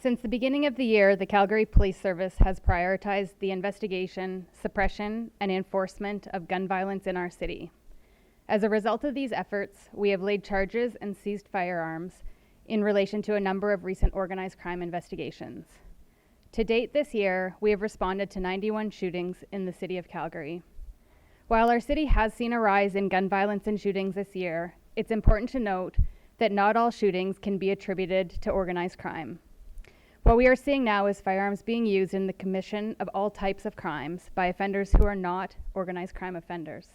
Since the beginning of the year, the Calgary Police Service has prioritized the investigation, suppression, and enforcement of gun violence in our city. As a result of these efforts, we have laid charges and seized firearms in relation to a number of recent organized crime investigations. To date this year, we have responded to 91 shootings in the city of Calgary. While our city has seen a rise in gun violence and shootings this year, it's important to note that not all shootings can be attributed to organized crime. What we are seeing now is firearms being used in the commission of all types of crimes by offenders who are not organized crime offenders.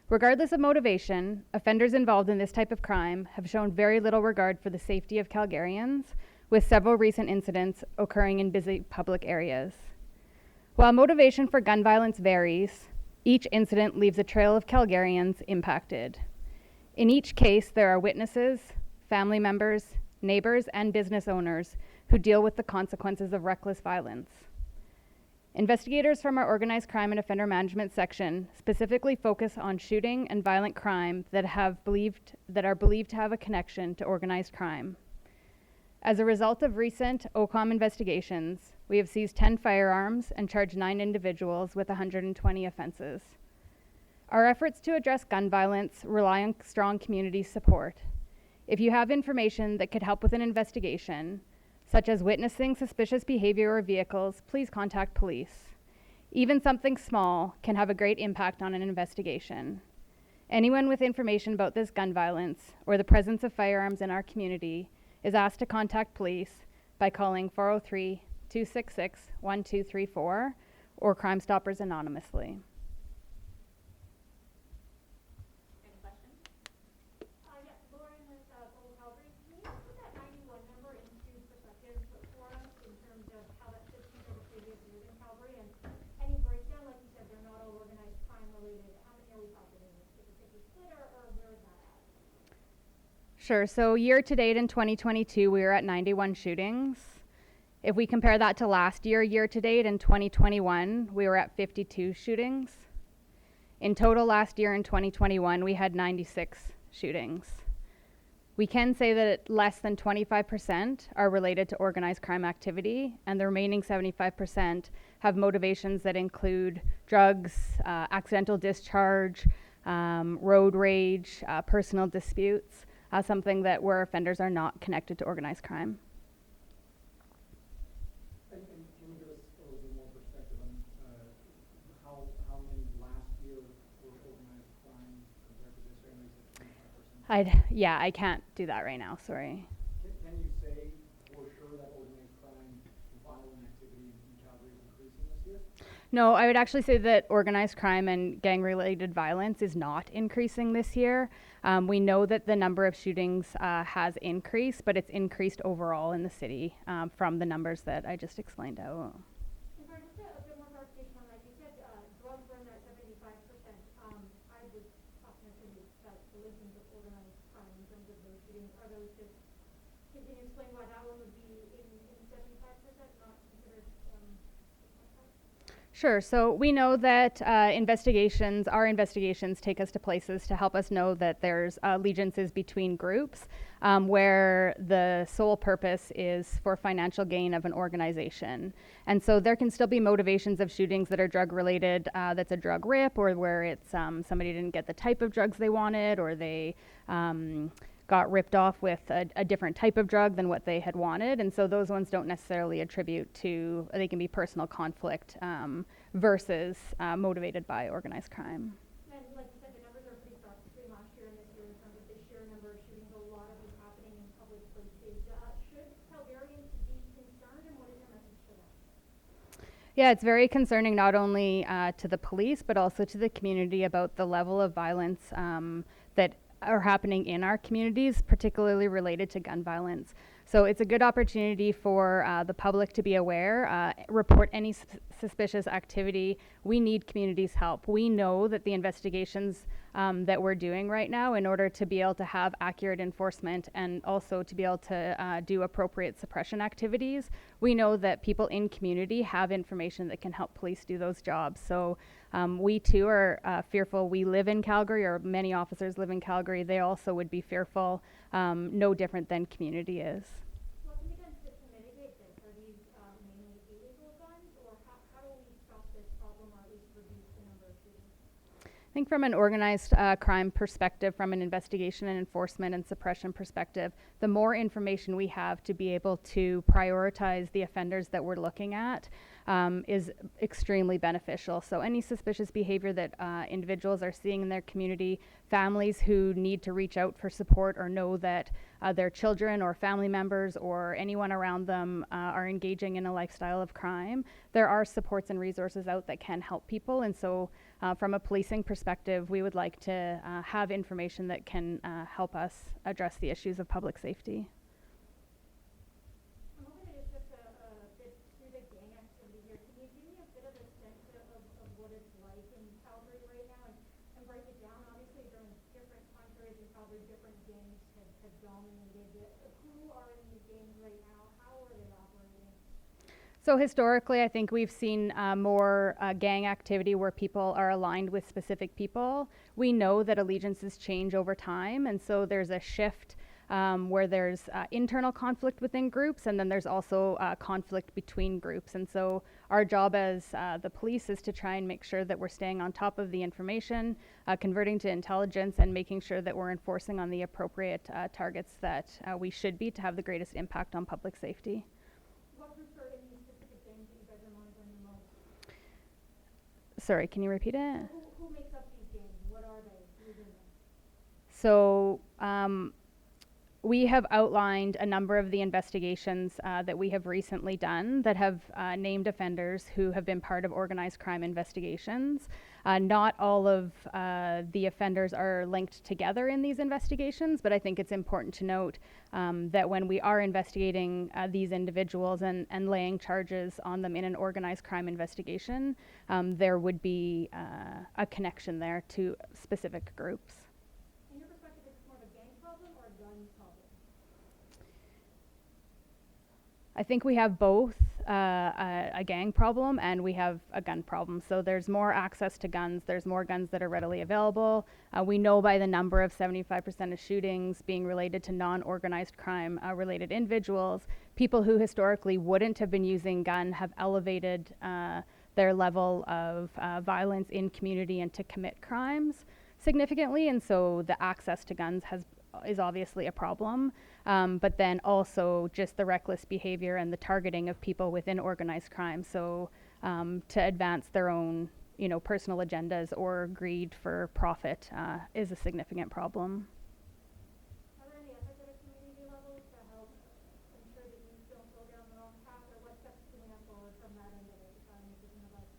Regardless of motivation, offenders involved in this type of crime have shown very little regard for the safety of Calgarians, with several recent incidents occurring in busy public areas. While motivation for gun violence varies, each incident leaves a trail of Calgarians impacted. In each case, there are witnesses, family members, neighbors, and business owners who deal with the consequences of reckless violence. Investigators from our Organized Crime and Offender Management section specifically focus on shooting and violent crime that are believed to have a connection to organized crime. As a result of recent OCOM investigations, we have seized 10 firearms and charged 9 individuals with 120 offenses. Our efforts to address gun violence rely on strong community support. If you have information that could help with an investigation, such as witnessing suspicious behavior or vehicles, please contact police. Even something small can have a great impact on an investigation. Anyone with information about this gun violence or the presence of firearms in our community is asked to contact police by calling 403-266-1234 or Crime Stoppers anonymously. Sure, so year to date in 2022, we were at 91 shootings. If we compare that to last year to date in 2021, we were at 52 shootings. In total last year in 2021, we had 96 shootings. We can say that less than 25% are related to organized crime activity, and the remaining 75% have motivations that include drugs, accidental discharge, road rage, personal disputes. Something that where offenders are not connected to organized crime. And can you give us a little bit more perspective on how many last year were organized crime compared to this year? I know you said 25%. I can't do that right now, sorry. Can you say for sure that organized crime violent activity in Calgary is increasing this year? No, I would actually say that organized crime and gang-related violence is not increasing this year. We know that the number of shootings has increased, but it's increased overall in the city from the numbers that I just explained out. And sorry, just a bit more clarification on that. You said drugs were in that 75%. I would often attribute that the listings of organized crime in terms of those shootings. Are those just, can you explain why that one would be in 75%, not considered? Sure. So we know that our investigations take us to places to help us know that there's allegiances between groups where the sole purpose is for financial gain of an organization. And so there can still be motivations of shootings that are drug related, that's a drug rip, or where it's somebody didn't get the type of drugs they wanted, or they got ripped off with a different type of drug than what they had wanted. And so those ones don't necessarily attribute to, they can be personal conflict versus motivated by organized crime. And like you said, the numbers are pretty stark between last year and this year in terms of the sheer number of shootings. A lot of them happening in public places. Should Calgarians be concerned, and what is your message to them? Yeah, it's very concerning not only to the police, but also to the community about the level of violence that are happening in our communities, particularly related to gun violence. So it's a good opportunity for the public to be aware, report any suspicious activity. We need community's help. We know that the investigations that we're doing right now, in order to be able to have accurate enforcement and also to be able to do appropriate suppression activities, we know that people in community have information that can help police do those jobs. So we too are fearful. We live in Calgary, or many officers live in Calgary. They also would be fearful, no different than community is. What can be done to mitigate problem or at least reduce the number of shootings? I think from an organized crime perspective, from an investigation and enforcement and suppression perspective, the more information we have to be able to prioritize the offenders that we're looking at is extremely beneficial. So any suspicious behavior that individuals are seeing in their community, families who need to reach out for support or know that their children or family members or anyone around them are engaging in a lifestyle of crime, there are supports and resources out that can help people. And so from a policing perspective, we would like to have information that can help us address the issues of public safety. I'm hoping to just shift a bit through the gang activity here. Can you give me a bit of a sense of what it's like in Calgary right now and break it down? Obviously, during different time periods in Calgary, different gangs have dominated. Who are in these gangs right now? How are they operating? So historically, I think we've seen more gang activity where people are aligned with specific people. We know that allegiances change over time, and so there's a shift where there's internal conflict within groups, and then there's also conflict between groups. And so our job as the police is to try and make sure that we're staying on top of the information, converting to intelligence, and making sure that we're enforcing on the appropriate targets that we should be to have the greatest impact on public safety. What groups are in these specific gangs that you guys are monitoring the most? Sorry, can you repeat it? Who makes up these gangs? What are they? Who's in them? So we have outlined a number of the investigations that we have recently done that have named offenders who have been part of organized crime investigations. Not all of the offenders are linked together in these investigations, but I think it's important to note that when we are investigating these individuals and laying charges on them in an organized crime investigation, there would be a connection there to specific groups. In your perspective, is this more of a gang problem or a gun problem? I think we have both a gang problem and we have a gun problem. So there's more access to guns. There's more guns that are readily available. We know by the number of 75% of shootings being related to non-organized crime related individuals, people who historically wouldn't have been using gun have elevated their level of violence in community and to commit crimes significantly. And so the access to guns is obviously a problem, but then also just the reckless behavior and the targeting of people within organized crime. So to advance their own, personal agendas or greed for profit is a significant problem. Are there any efforts at a community level to help ensure that you don't go down the wrong path, or what steps can we have forward from that end of it to try and make this in a life?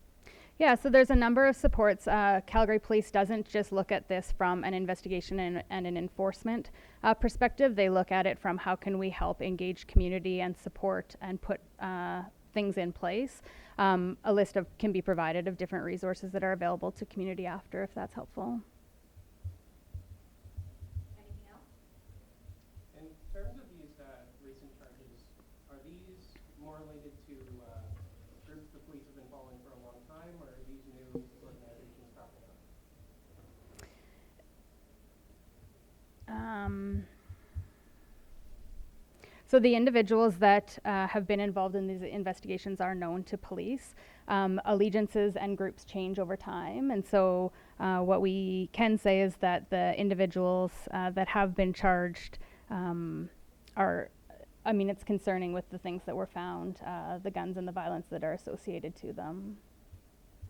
Yeah, so there's a number of supports. Calgary Police doesn't just look at this from an investigation and an enforcement perspective. They look at it from how can we help engage community and support and put things in place. A list can be provided of different resources that are available to community after, if that's helpful. Anything else? In terms of these recent charges, are these more related to groups the police have been following for a long time, or are these new organizations popping up? So the individuals that have been involved in these investigations are known to police. Allegiances and groups change over time, and so what we can say is that the individuals that have been charged it's concerning with the things that were found, the guns and the violence that are associated to them.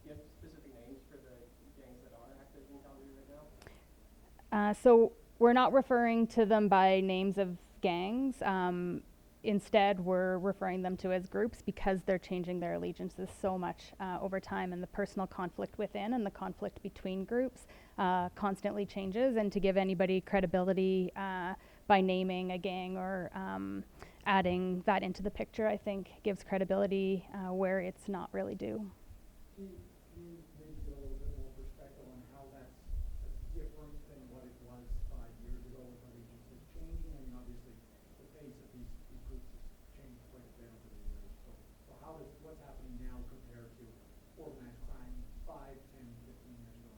Do you have specific names for the gangs that are active in Calgary right now? So we're not referring to them by names of gangs. Instead, we're referring them to as groups because they're changing their allegiances so much over time, and the personal conflict within and the conflict between groups constantly changes. And to give anybody credibility by naming a gang or adding that into the picture, I think gives credibility where it's not really due. Can you maybe give a little bit more perspective on how that's different than what it was 5 years ago with allegiances changing? I mean, obviously, the pace of these groups has changed quite a bit over the years. So what's happening now compared to organized crime 5, 10, 15 years ago?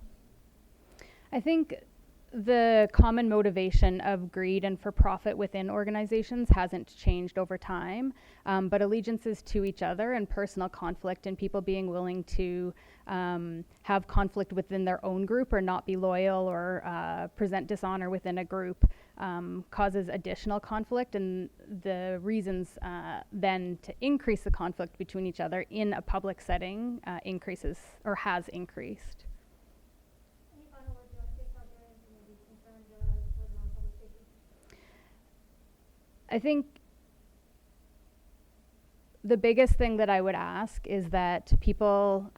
I think The common motivation of greed and for profit within organizations hasn't changed over time, but allegiances to each other and personal conflict and people being willing to have conflict within their own group or not be loyal or present dishonor within a group causes additional conflict, and the reasons then to increase the conflict between each other in a public setting increases or has increased. Any final words you want to say, Claudia, and maybe concerned further on public safety? I think the biggest thing that I would ask is that people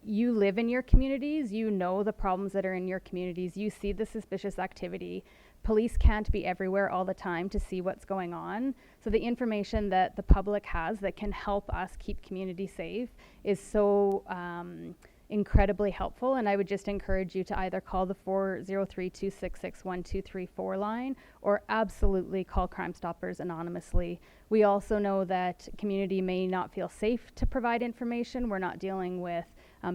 you live in your communities, you know the problems that are in your communities, you see the suspicious activity. Police can't be everywhere all the time to see what's going on. So the information that the public has that can help us keep communities safe is so incredibly helpful, and I would just encourage you to either call the 403-266-1234 line or absolutely call Crime Stoppers anonymously. We also know that community may not feel safe to provide information. We're not dealing with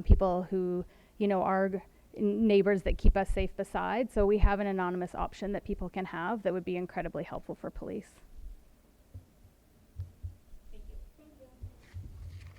people who, are neighbors that keep us safe beside, so we have an anonymous option that people can have that would be incredibly helpful for police.